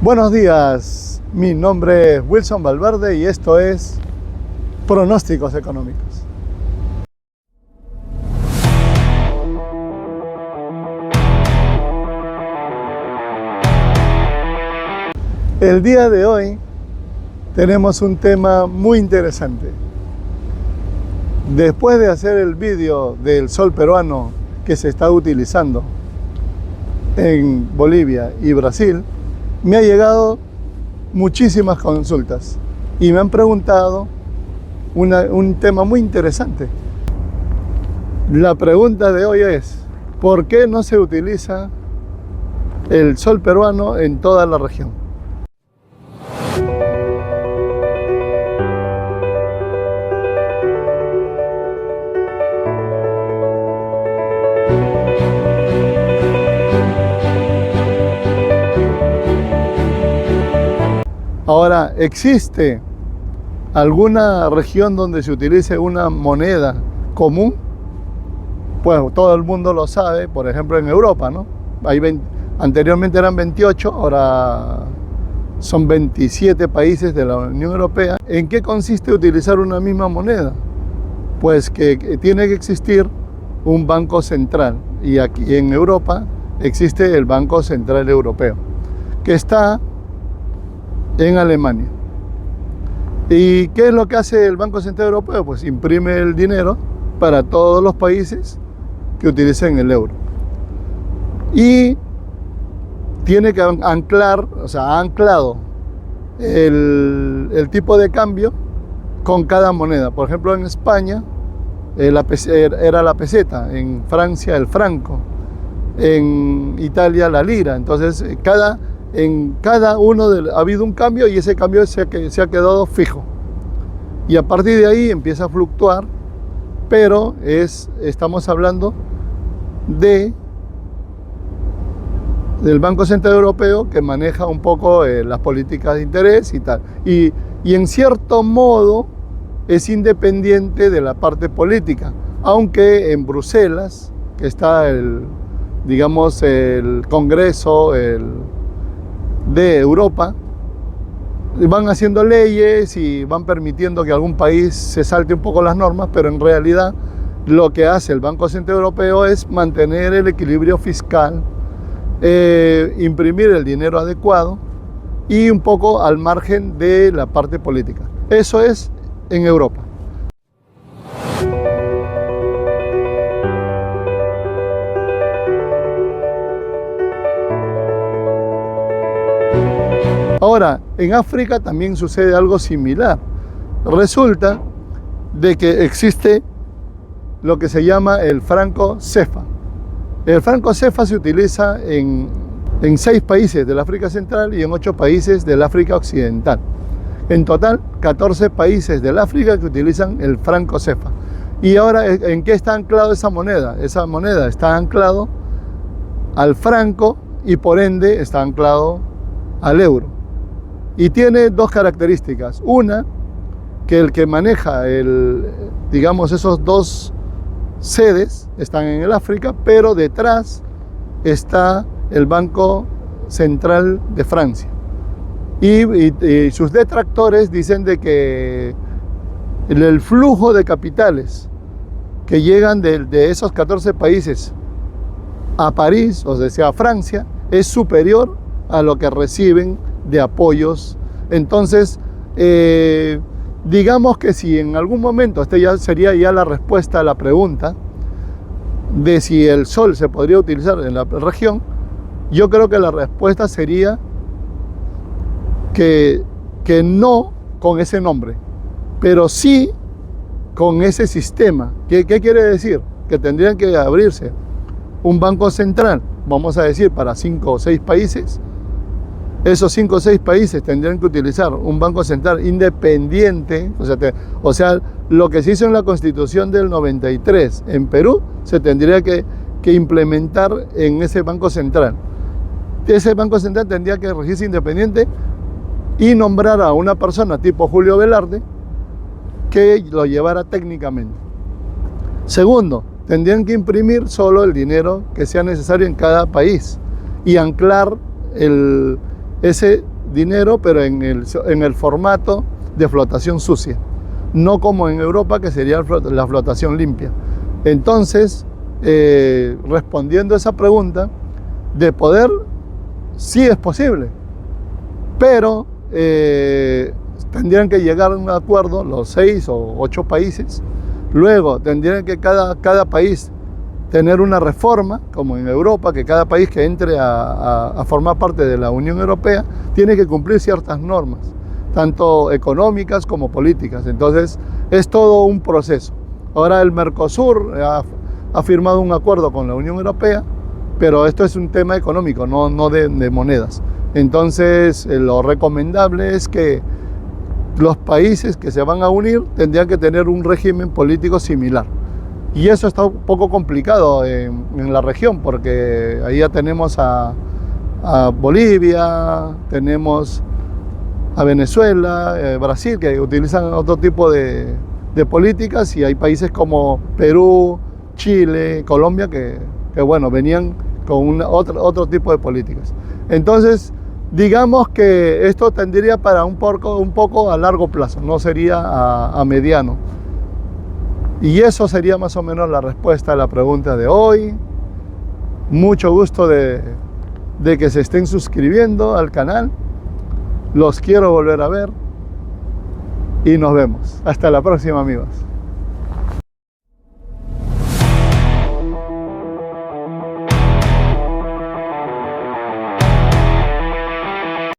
Buenos días, mi nombre es Wilson Valverde y esto es Pronósticos Económicos. El día de hoy tenemos un tema muy interesante. Después de hacer el vídeo del sol peruano que se está utilizando en Bolivia y Brasil, me ha llegado muchísimas consultas y me han preguntado un tema muy interesante. La pregunta de hoy es: ¿por qué no se utiliza el sol peruano en toda la región? Ahora, ¿existe alguna región donde se utilice una moneda común? Pues todo el mundo lo sabe, por ejemplo en Europa, ¿no? Anteriormente eran 28, ahora son 27 países de la Unión Europea. ¿En qué consiste utilizar una misma moneda? Pues que tiene que existir un banco central, y aquí en Europa existe el Banco Central Europeo, que está en Alemania. ¿Y qué es lo que hace el Banco Central Europeo? Pues imprime el dinero para todos los países que utilicen el euro. Y tiene que anclar, ha anclado el tipo de cambio con cada moneda. Por ejemplo, en España era la peseta, en Francia el franco, en Italia la lira. Entonces, en cada uno ha habido un cambio y ese cambio se ha quedado fijo. Y a partir de ahí empieza a fluctuar, pero estamos hablando del Banco Central Europeo, que maneja un poco las políticas de interés y tal. Y en cierto modo es independiente de la parte política, aunque en Bruselas, que está el Congreso de Europa, van haciendo leyes y van permitiendo que algún país se salte un poco las normas, pero en realidad lo que hace el Banco Central Europeo es mantener el equilibrio fiscal, imprimir el dinero adecuado y un poco al margen de la parte política. Eso es en Europa. Ahora, en África también sucede algo similar. Resulta de que existe lo que se llama el franco CFA. El franco CFA se utiliza en 6 países del África Central y en 8 países del África Occidental. En total, 14 países del África que utilizan el franco CFA. Y ahora, ¿en qué está anclado esa moneda? Esa moneda está anclado al franco y por ende está anclado al euro. Y tiene 2 características. Una, que el que maneja esos 2 sedes están en el África, pero detrás está el Banco Central de Francia. Y sus detractores dicen de que el flujo de capitales que llegan de esos 14 países a París, o sea, a Francia, es superior a lo que reciben de apoyos. Entonces, digamos que si en algún momento, ya sería la respuesta a la pregunta de si el sol se podría utilizar en la región, yo creo que la respuesta sería que no con ese nombre, pero sí con ese sistema. ¿Qué quiere decir? Que tendrían que abrirse un banco central, vamos a decir, para 5 o 6 países. Esos 5 o 6 países tendrían que utilizar un banco central independiente, o sea, lo que se hizo en la Constitución del 93 en Perú se tendría que implementar en ese banco central. Ese banco central tendría que regirse independiente y nombrar a una persona tipo Julio Velarde que lo llevara técnicamente. Segundo, tendrían que imprimir solo el dinero que sea necesario en cada país y anclar ese dinero, pero en el formato de flotación sucia, no como en Europa, que sería la flotación limpia. Entonces, respondiendo a esa pregunta, de poder, sí es posible, pero tendrían que llegar a un acuerdo los 6 o 8 países. Luego tendrían que cada país tener una reforma, como en Europa, que cada país que entre a formar parte de la Unión Europea tiene que cumplir ciertas normas, tanto económicas como políticas. Entonces es todo un proceso. Ahora el Mercosur ha firmado un acuerdo con la Unión Europea, pero esto es un tema económico, no de monedas. Entonces lo recomendable es que los países que se van a unir tendrían que tener un régimen político similar. Y eso está un poco complicado en la región, porque ahí ya tenemos a Bolivia, tenemos a Venezuela, Brasil, que utilizan otro tipo de políticas, y hay países como Perú, Chile, Colombia, que bueno, venían con otro tipo de políticas. Entonces, digamos que esto tendría para un poco a largo plazo, no sería a mediano. Y eso sería más o menos la respuesta a la pregunta de hoy. Mucho gusto de que se estén suscribiendo al canal. Los quiero volver a ver y nos vemos. Hasta la próxima, amigos.